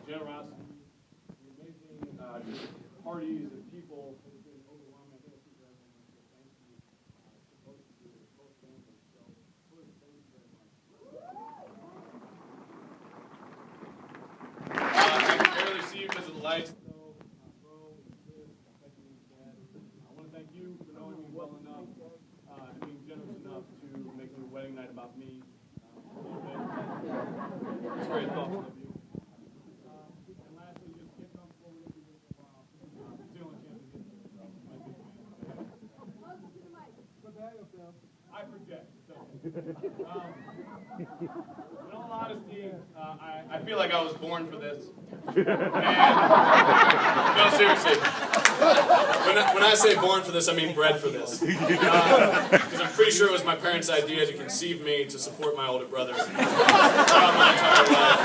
generosity, the amazing parties and people. It has been overwhelming. I think I speak for everyone when I say thank you to both of you, both families. So, please, thank you very much. I can barely see you because of the lights. I want to thank you for knowing me well enough and being generous enough to make your wedding night about me a little bit. It's very thoughtful of you. And lastly, just get comfortable. We're going to be here for a while. It's the only chance we get to my big man. Put that up there. I project. So. In all honesty, I feel like I was born for this. No, seriously. When I say born for this, I mean bred for this. Because I'm pretty sure it was my parents' idea to conceive me to support my older brother throughout my entire life.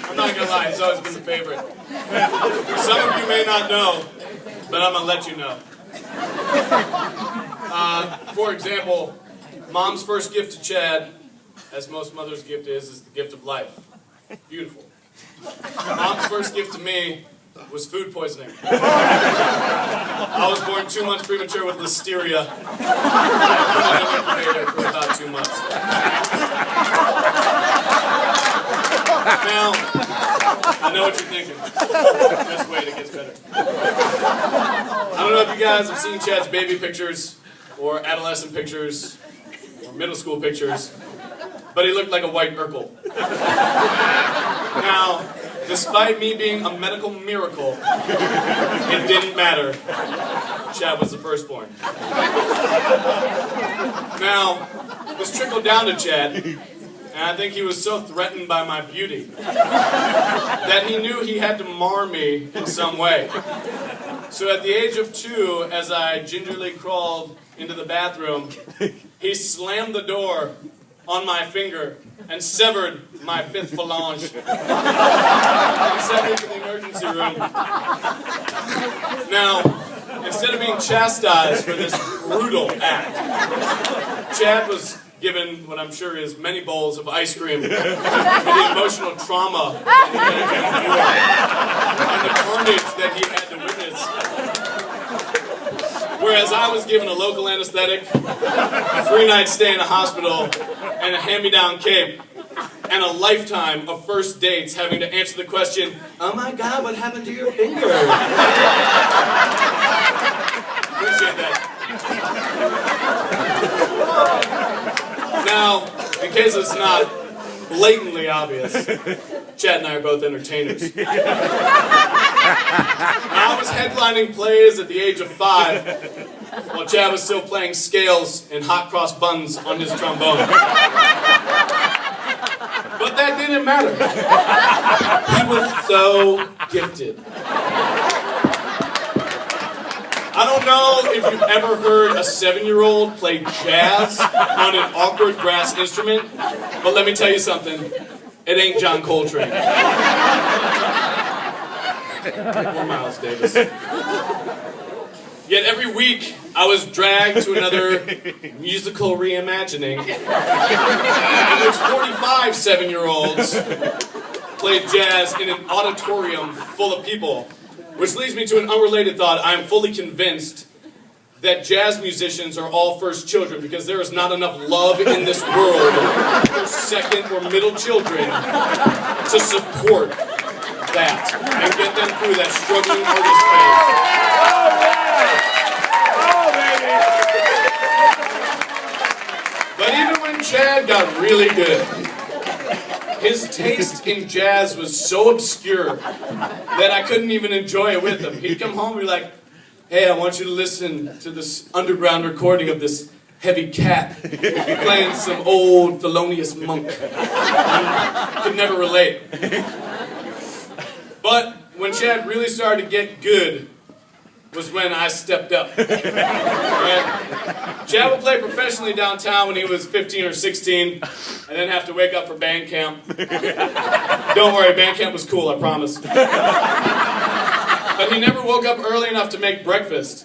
I'm not going to lie, he's always been the favorite. Some of you may not know, but I'm going to let you know. For example, Mom's first gift to Chad, as most mothers' gift is the gift of life. Beautiful. Mom's first gift to me was food poisoning. I was born 2 months premature with listeria. I put in an incubator for about 2 months. Now, I know what you're thinking. Just wait, it gets better. I don't know if you guys have seen Chad's baby pictures, or adolescent pictures, or middle school pictures, but he looked like a white Urkel. Now, despite me being a medical miracle, it didn't matter. Chad was the firstborn. Now, this trickled down to Chad, and I think he was so threatened by my beauty that he knew he had to mar me in some way. So at the age of 2, as I gingerly crawled into the bathroom, he slammed the door on my finger and severed my 5th phalange. He sent me to the emergency room. Now, instead of being chastised for this brutal act, Chad was given what I'm sure is many bowls of ice cream for the emotional trauma that he had to endure and the carnage that he had to witness. Whereas I was given a local anesthetic, a 3-night stay in a hospital, and a hand-me-down cape, and a lifetime of first dates having to answer the question, "Oh my God, what happened to your finger?" Appreciate that. Now, in case it's not blatantly obvious, Chad and I are both entertainers. I was headlining plays at the age of 5, while Chad was still playing scales and hot cross buns on his trombone. But that didn't matter. He was so gifted. I don't know if you've ever heard a 7-year-old play jazz on an awkward brass instrument, but let me tell you something. It ain't John Coltrane. Or Miles Davis. Yet every week, I was dragged to another musical reimagining in which 45 7-year-olds played jazz in an auditorium full of people. Which leads me to an unrelated thought. I am fully convinced that jazz musicians are all first children because there is not enough love in this world for second or middle children to support that and get them through that struggling artist phase. But even when Chad got really good, his taste in jazz was so obscure that I couldn't even enjoy it with him. He'd come home and be like, "Hey, I want you to listen to this underground recording of this heavy cat playing some old Thelonious Monk." I could never relate. But when Chad really started to get good was when I stepped up. Right? Chad would play professionally downtown when he was 15 or 16, and then have to wake up for band camp. Don't worry, band camp was cool, I promise. But he never woke up early enough to make breakfast.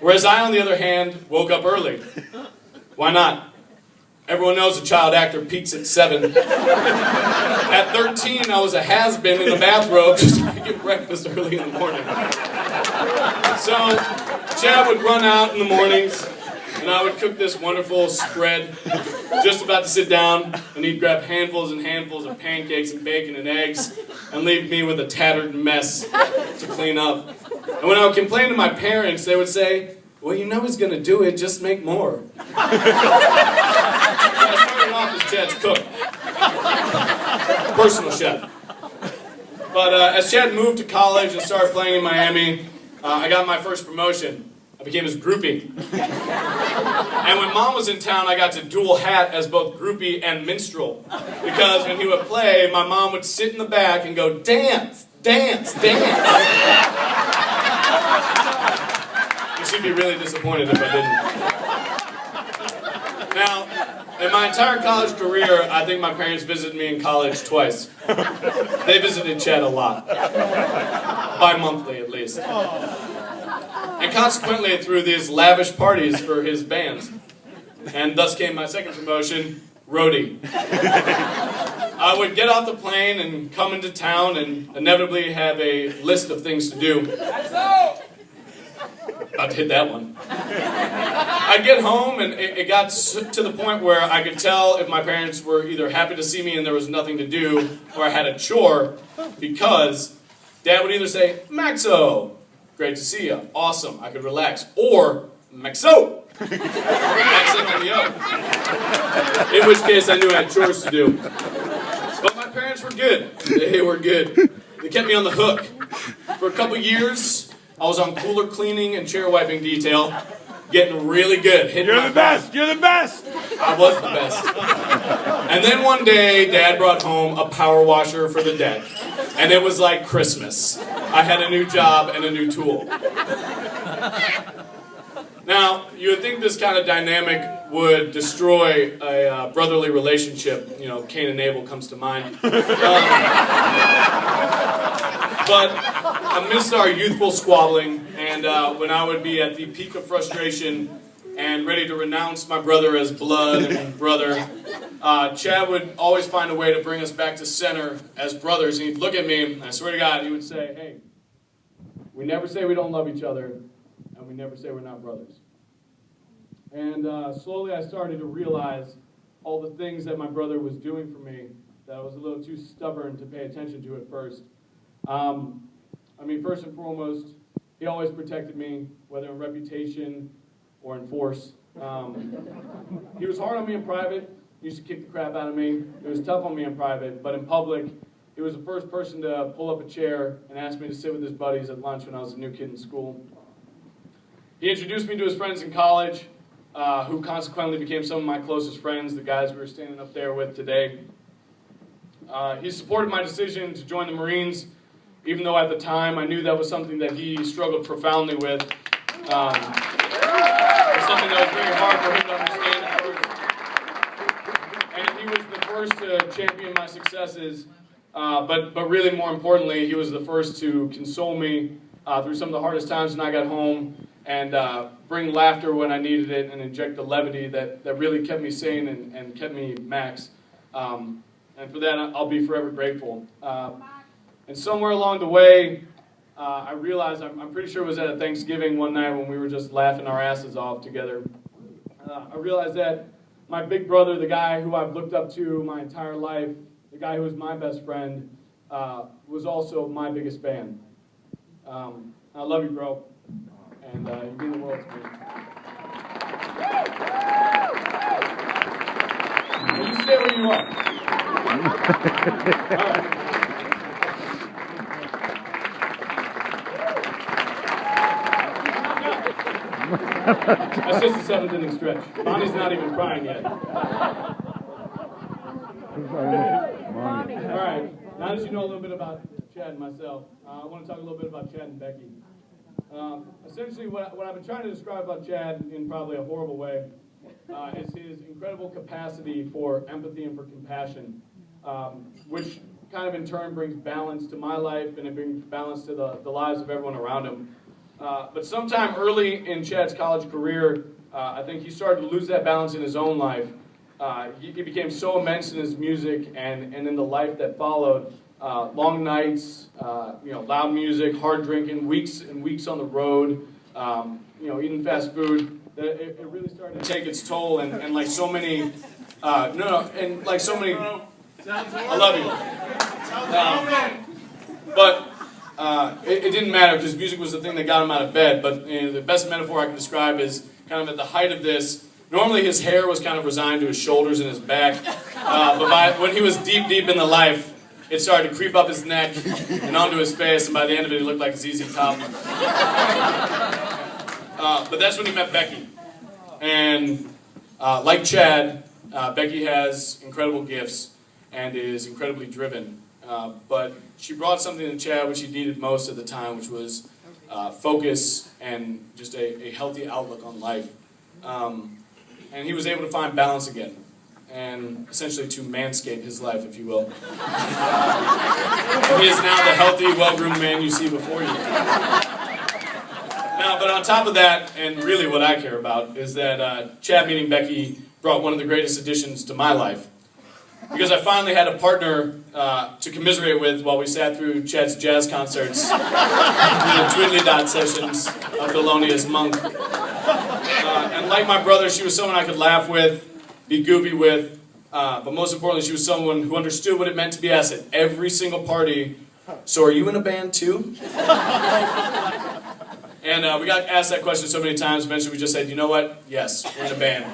Whereas I, on the other hand, woke up early. Why not? Everyone knows a child actor peaks at 7. At 13, I was a has-been in a bathrobe just trying to get breakfast early in the morning. So, Chad would run out in the mornings, and I would cook this wonderful spread, just about to sit down, and he'd grab handfuls and handfuls of pancakes and bacon and eggs, and leave me with a tattered mess to clean up. And when I would complain to my parents, they would say, "Well, you know he's going to do it, just make more." I started off as Chad's cook. Personal chef. But as Chad moved to college and started playing in Miami, I got my first promotion. I became his groupie. And when Mom was in town, I got to dual hat as both groupie and minstrel. Because when he would play, my mom would sit in the back and go, "Dance, dance, dance." And she'd be really disappointed if I didn't. Now, in my entire college career, I think my parents visited me in college twice. They visited Chad a lot. Bi-monthly, at least. And consequently, threw these lavish parties for his bands. And thus came my second promotion, roadie. I would get off the plane and come into town and inevitably have a list of things to do. Maxo! About to hit that one. I'd get home and it got to the point where I could tell if my parents were either happy to see me and there was nothing to do, or I had a chore, because Dad would either say, "Maxo, great to see you, awesome, I could relax," or "Maxo," accent on the O. In which case I knew I had chores to do. But my parents were good. They were good. They kept me on the hook. For a couple years, I was on cooler cleaning and chair wiping detail, getting really good. You're the best! You're the best! I was the best. And then one day, Dad brought home a power washer for the deck. And it was like Christmas. I had a new job and a new tool. Now, you would think this kind of dynamic would destroy a brotherly relationship. You know, Cain and Abel comes to mind. But amidst our youthful squabbling, and when I would be at the peak of frustration and ready to renounce my brother as blood and brother, Chad would always find a way to bring us back to center as brothers. And he'd look at me, and I swear to God, he would say, "Hey, we never say we don't love each other, and we never say we're not brothers." And slowly I started to realize all the things that my brother was doing for me that I was a little too stubborn to pay attention to at first. I mean, first and foremost, he always protected me, whether in reputation or in force. He was hard on me in private. He used to kick the crap out of me. He was tough on me in private, but in public, he was the first person to pull up a chair and ask me to sit with his buddies at lunch when I was a new kid in school. He introduced me to his friends in college, who consequently became some of my closest friends, the guys we were standing up there with today. He supported my decision to join the Marines, even though at the time I knew that was something that he struggled profoundly with. It was something that was very hard for him to understand at first. And he was the first to champion my successes, but really more importantly, he was the first to console me through some of the hardest times when I got home, and bring laughter when I needed it, and inject the levity that really kept me sane and kept me Max. And for that, I'll be forever grateful. And somewhere along the way, I realized, I'm pretty sure it was at a Thanksgiving one night when we were just laughing our asses off together. I realized that my big brother, the guy who I've looked up to my entire life, the guy who was my best friend, was also my biggest fan. I love you, bro. And you mean the world to me. You stay where you are. All right. That's just the seventh inning stretch. Bonnie's not even crying yet. All right. Now that you know a little bit about Chad and myself, I want to talk a little bit about Chad and Becky. Essentially, what I've been trying to describe about Chad in probably a horrible way is his incredible capacity for empathy and for compassion, which kind of in turn brings balance to my life, and it brings balance to the lives of everyone around him. But sometime early in Chad's college career, I think he started to lose that balance in his own life, he became so immense in his music and in the life that followed. Long nights, loud music, hard drinking, weeks and weeks on the road, eating fast food. It really started to take its toll, and like so many, I love you. But it didn't matter because music was the thing that got him out of bed. But the best metaphor I can describe is kind of at the height of this. Normally his hair was kind of resigned to his shoulders and his back, but when he was deep in the life, it started to creep up his neck and onto his face, and by the end of it, he looked like a ZZ Top. But that's when he met Becky. And like Chad, Becky has incredible gifts and is incredibly driven. But she brought something to Chad which he needed most at the time, which was focus and just a healthy outlook on life. And he was able to find balance again, and essentially to manscape his life, if you will. He is now the healthy, well-groomed man you see before you. Now, but on top of that, and really what I care about, is that Chad meeting Becky brought one of the greatest additions to my life. Because I finally had a partner to commiserate with while we sat through Chad's jazz concerts, through the Twiddly Dot sessions of Thelonious Monk. And like my brother, she was someone I could laugh with, be goofy with, but most importantly, she was someone who understood what it meant to be asked at every single party. So are you in a band too? And we got asked that question so many times, eventually we just said, you know what? Yes, we're in a band.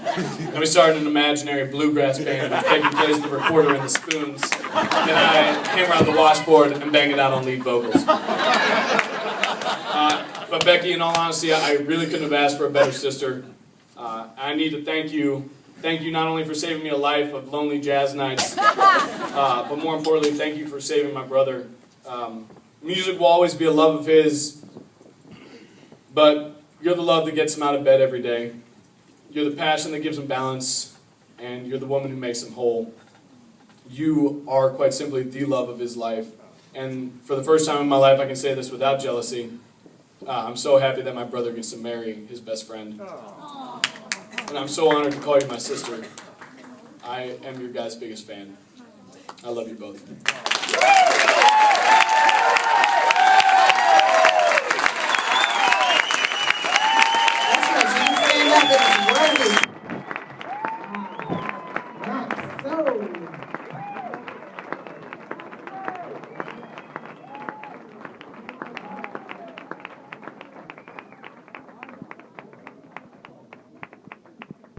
And we started an imaginary bluegrass band, which Becky plays the recorder and the spoons, and I hammer out the washboard and bang it out on lead vocals. But Becky, in all honesty, I really couldn't have asked for a better sister. I need to thank you. Thank you not only for saving me a life of lonely jazz nights, but more importantly, thank you for saving my brother. Music will always be a love of his, but you're the love that gets him out of bed every day. You're the passion that gives him balance, and you're the woman who makes him whole. You are quite simply the love of his life. And for the first time in my life, I can say this without jealousy. I'm so happy that my brother gets to marry his best friend. And I'm so honored to call you my sister. I am your guys' biggest fan. I love you both.